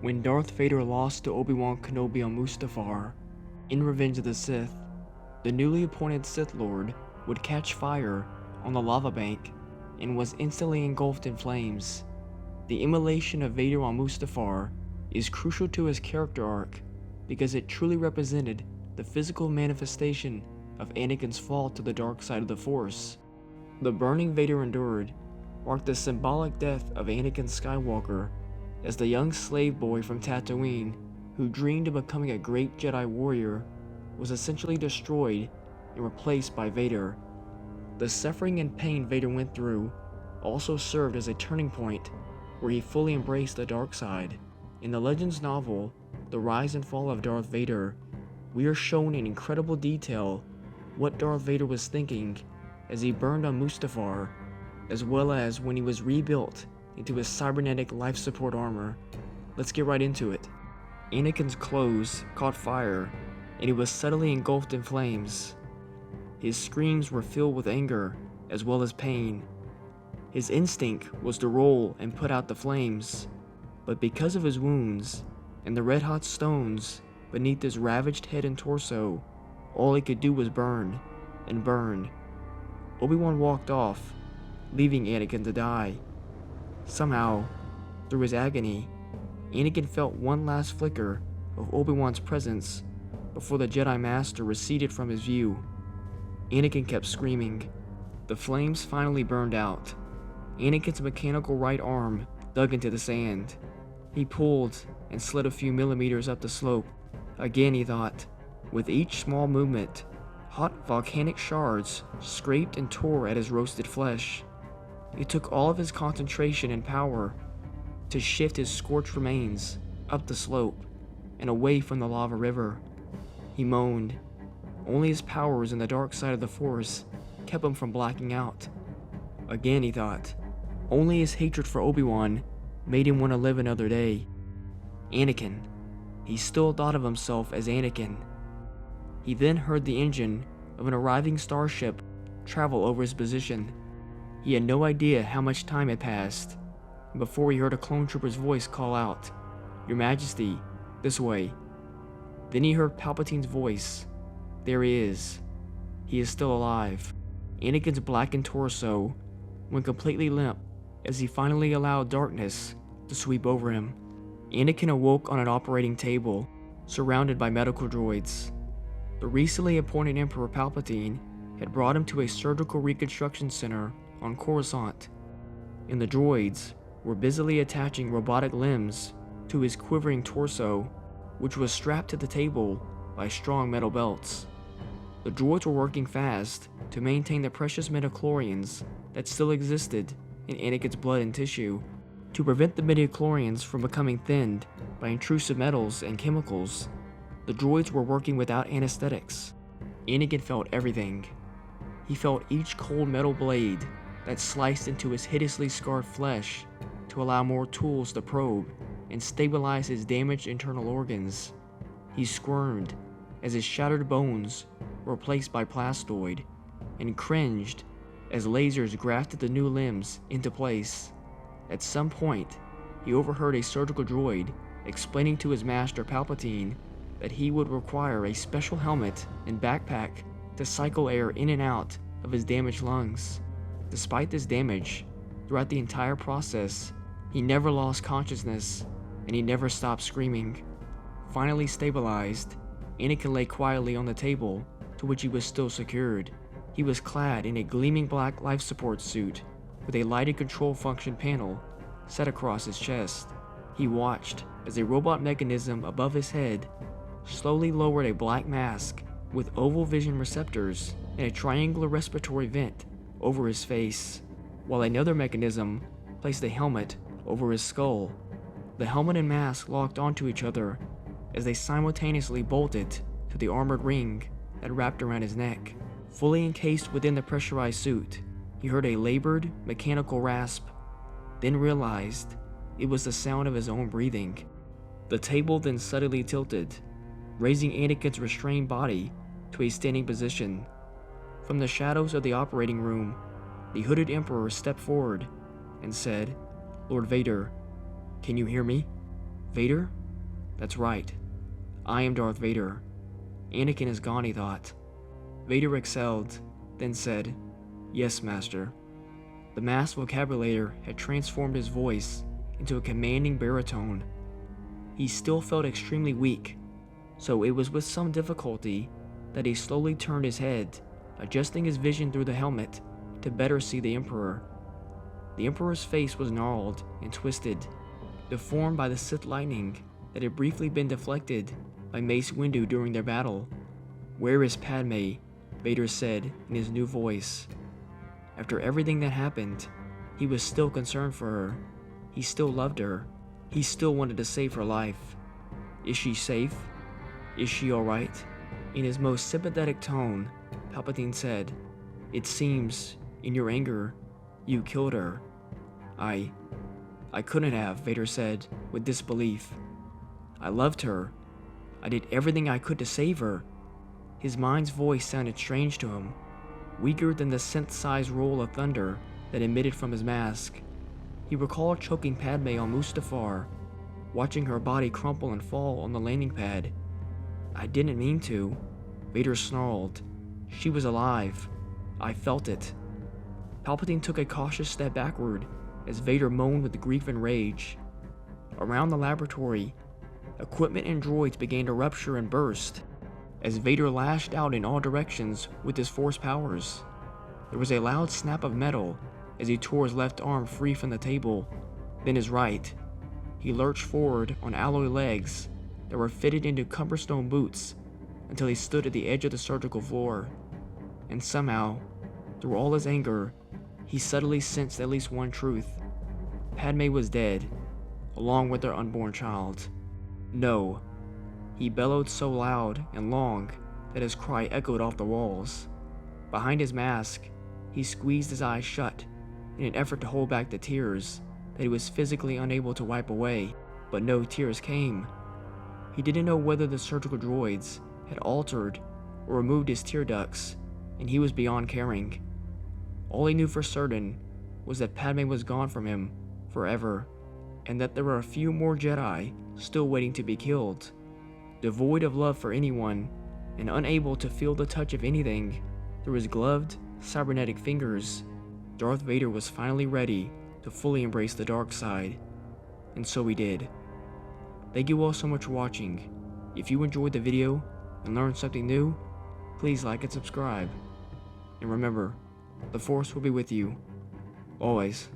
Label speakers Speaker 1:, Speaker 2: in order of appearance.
Speaker 1: When Darth Vader lost to Obi-Wan Kenobi on Mustafar, in Revenge of the Sith, the newly appointed Sith Lord would catch fire on the lava bank and was instantly engulfed in flames. The immolation of Vader on Mustafar is crucial to his character arc because it truly represented the physical manifestation of Anakin's fall to the dark side of the Force. The burning Vader endured marked the symbolic death of Anakin Skywalker as the young slave boy from Tatooine who dreamed of becoming a great Jedi warrior was essentially destroyed and replaced by Vader. The suffering and pain Vader went through also served as a turning point where he fully embraced the dark side. In the Legends novel, The Rise and Fall of Darth Vader, we are shown in incredible detail what Darth Vader was thinking as he burned on Mustafar, as well as when he was rebuilt into his cybernetic life support armor. Let's get right into it. Anakin's clothes caught fire, and he was suddenly engulfed in flames. His screams were filled with anger as well as pain. His instinct was to roll and put out the flames, but because of his wounds and the red-hot stones beneath his ravaged head and torso, all he could do was burn and burn. Obi-Wan walked off, leaving Anakin to die. Somehow, through his agony, Anakin felt one last flicker of Obi-Wan's presence before the Jedi Master receded from his view. Anakin kept screaming. The flames finally burned out. Anakin's mechanical right arm dug into the sand. He pulled and slid a few millimeters up the slope. Again, he thought. With each small movement, hot volcanic shards scraped and tore at his roasted flesh. It took all of his concentration and power to shift his scorched remains up the slope and away from the lava river. He moaned. Only his powers in the dark side of the Force kept him from blacking out. Again, he thought. Only his hatred for Obi-Wan made him want to live another day. Anakin. He still thought of himself as Anakin. He then heard the engine of an arriving starship travel over his position. He had no idea how much time had passed before he heard a clone trooper's voice call out, "Your Majesty, this way." Then he heard Palpatine's voice. There he is. He is still alive. Anakin's blackened torso went completely limp as he finally allowed darkness to sweep over him. Anakin awoke on an operating table, surrounded by medical droids. The recently appointed Emperor Palpatine had brought him to a surgical reconstruction center on Coruscant, and the droids were busily attaching robotic limbs to his quivering torso, which was strapped to the table by strong metal belts. The droids were working fast to maintain the precious midichlorians that still existed in Anakin's blood and tissue. To prevent the midichlorians from becoming thinned by intrusive metals and chemicals, the droids were working without anesthetics. Anakin felt everything. He felt each cold metal blade that sliced into his hideously scarred flesh to allow more tools to probe and stabilize his damaged internal organs. He squirmed as his shattered bones were replaced by plastoid, and cringed as lasers grafted the new limbs into place. At some point, he overheard a surgical droid explaining to his master Palpatine that he would require a special helmet and backpack to cycle air in and out of his damaged lungs. Despite this damage, throughout the entire process, he never lost consciousness and he never stopped screaming. Finally stabilized, Anakin lay quietly on the table to which he was still secured. He was clad in a gleaming black life support suit with a lighted control function panel set across his chest. He watched as a robot mechanism above his head slowly lowered a black mask with oval vision receptors and a triangular respiratory vent over his face, while another mechanism placed a helmet over his skull. The helmet and mask locked onto each other as they simultaneously bolted to the armored ring that wrapped around his neck. Fully encased within the pressurized suit, he heard a labored, mechanical rasp, then realized it was the sound of his own breathing. The table then suddenly tilted, raising Anakin's restrained body to a standing position. From the shadows of the operating room, the hooded Emperor stepped forward and said, "Lord Vader, can you hear me?" Vader? That's right. I am Darth Vader. Anakin is gone, he thought. Vader exhaled, then said, "Yes, Master." The masked vocabulator had transformed his voice into a commanding baritone. He still felt extremely weak, so it was with some difficulty that he slowly turned his head, adjusting his vision through the helmet to better see the Emperor. The Emperor's face was gnarled and twisted, deformed by the Sith lightning that had briefly been deflected by Mace Windu during their battle. "Where is Padme?" Vader said in his new voice. After everything that happened, he was still concerned for her. He still loved her. He still wanted to save her life. "Is she safe? Is she alright?" In his most sympathetic tone, Palpatine said, "It seems, in your anger, you killed her." I couldn't have," Vader said with disbelief. "I loved her. I did everything I could to save her." His mind's voice sounded strange to him, weaker than the synth-sized roll of thunder that emitted from his mask. He recalled choking Padme on Mustafar, watching her body crumple and fall on the landing pad. "I didn't mean to," Vader snarled. "She was alive. I felt it." Palpatine took a cautious step backward as Vader moaned with grief and rage. Around the laboratory, equipment and droids began to rupture and burst as Vader lashed out in all directions with his force powers. There was a loud snap of metal as he tore his left arm free from the table, then his right. He lurched forward on alloy legs that were fitted into cumbersome boots until he stood at the edge of the surgical floor. And somehow, through all his anger, he suddenly sensed at least one truth. Padme was dead, along with their unborn child. "No," he bellowed so loud and long that his cry echoed off the walls. Behind his mask, he squeezed his eyes shut in an effort to hold back the tears that he was physically unable to wipe away, but no tears came. He didn't know whether the surgical droids had altered or removed his tear ducts, and he was beyond caring. All he knew for certain was that Padme was gone from him forever, and that there were a few more Jedi still waiting to be killed. Devoid of love for anyone, and unable to feel the touch of anything through his gloved, cybernetic fingers, Darth Vader was finally ready to fully embrace the dark side. And so he did. Thank you all so much for watching. If you enjoyed the video and learned something new, please like and subscribe. And remember, the Force will be with you, always.